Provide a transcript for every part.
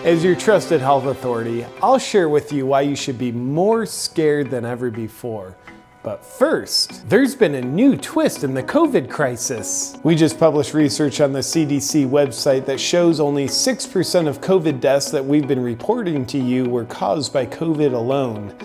As your trusted health authority, I'll share with you why you should be more scared than ever before. But first, there's been a new twist in the COVID crisis. We just published research on the CDC website that shows only 6% of COVID deaths that we've been reporting to you were caused by COVID alone.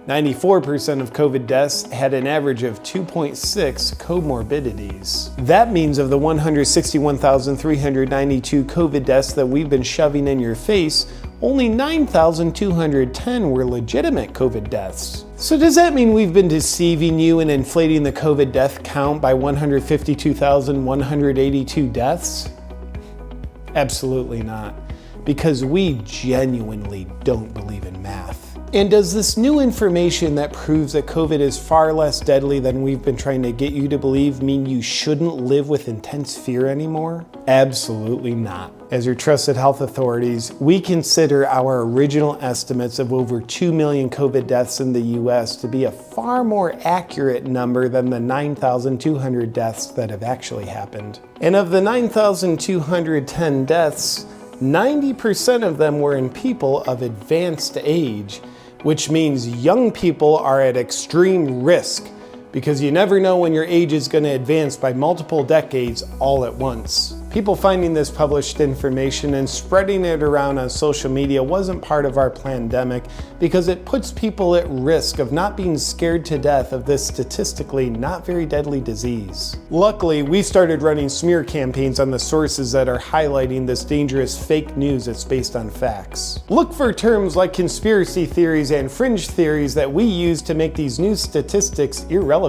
94% of COVID deaths had an average of 2.6 comorbidities. That means of the 161,392 COVID deaths that we've been shoving in your face, only 9,210 were legitimate COVID deaths. So does that mean we've been deceiving you and inflating the COVID death count by 152,182 deaths? Absolutely not, because we genuinely don't believe in math. And does this new information that proves that COVID is far less deadly than we've been trying to get you to believe mean you shouldn't live with intense fear anymore? Absolutely not. As your trusted health authorities, we consider our original estimates of over 2 million COVID deaths in the US to be a far more accurate number than the 9,200 deaths that have actually happened. And of the 9,210 deaths, 90% of them were in people of advanced age, which means young people are at extreme risk because you never know when your age is going to advance by multiple decades all at once. People finding this published information and spreading it around on social media wasn't part of our pandemic because it puts people at risk of not being scared to death of this statistically not very deadly disease. Luckily, we started running smear campaigns on the sources that are highlighting this dangerous fake news that's based on facts. Look for terms like conspiracy theories and fringe theories that we use to make these new statistics irrelevant.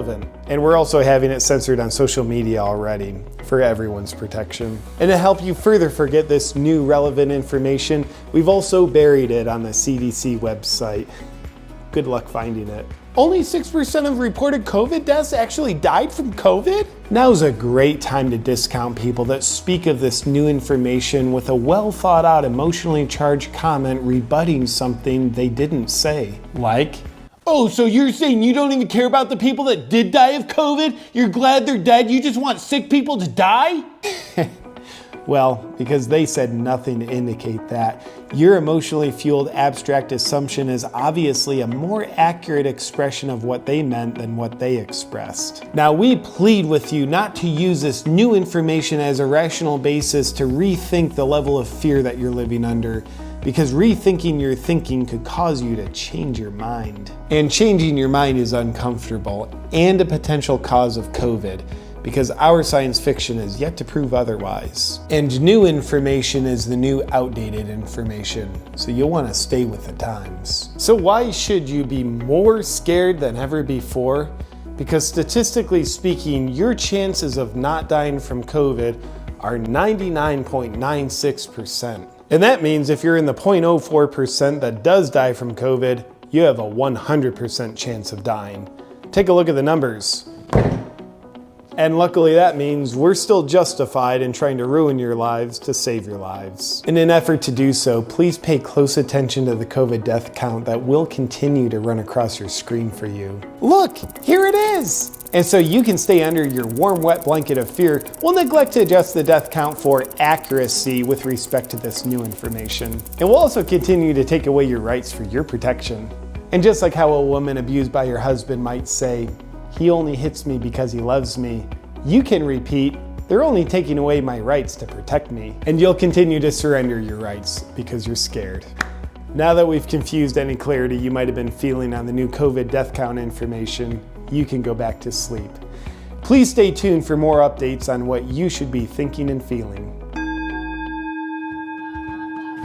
And we're also having it censored on social media already for everyone's protection. And to help you further forget this new relevant information, we've also buried it on the CDC website. Good luck finding it. Only 6% of reported COVID deaths actually died from COVID? Now's a great time to discount people that speak of this new information with a well thought out, emotionally charged comment rebutting something they didn't say. Like, oh, so you're saying you don't even care about the people that did die of COVID? You're glad they're dead, you just want sick people to die? Well, because they said nothing to indicate that. Your emotionally fueled abstract assumption is obviously a more accurate expression of what they meant than what they expressed. Now, we plead with you not to use this new information as a rational basis to rethink the level of fear that you're living under, because rethinking your thinking could cause you to change your mind. And changing your mind is uncomfortable and a potential cause of COVID, because our science fiction is yet to prove otherwise. And new information is the new outdated information, so you'll want to stay with the times. So why should you be more scared than ever before? Because statistically speaking, your chances of not dying from COVID are 99.96%. And that means if you're in the 0.04% that does die from COVID, you have a 100% chance of dying. Take a look at the numbers. And luckily that means we're still justified in trying to ruin your lives to save your lives. In an effort to do so, please pay close attention to the COVID death count that will continue to run across your screen for you. Look, here it is! And so you can stay under your warm, wet blanket of fear, we'll neglect to adjust the death count for accuracy with respect to this new information. And we'll also continue to take away your rights for your protection. And just like how a woman abused by her husband might say, "He only hits me because he loves me," you can repeat, "They're only taking away my rights to protect me." And you'll continue to surrender your rights because you're scared. Now that we've confused any clarity you might have been feeling on the new COVID death count information, you can go back to sleep. Please stay tuned for more updates on what you should be thinking and feeling.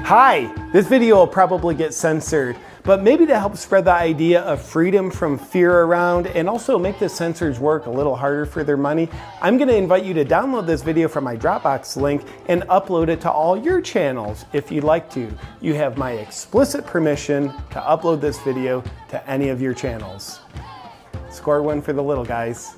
Hi, this video will probably get censored, but maybe to help spread the idea of freedom from fear around and also make the censors work a little harder for their money, I'm going to invite you to download this video from my Dropbox link and upload it to all your channels if you'd like to. You have my explicit permission to upload this video to any of your channels. Score one for the little guys.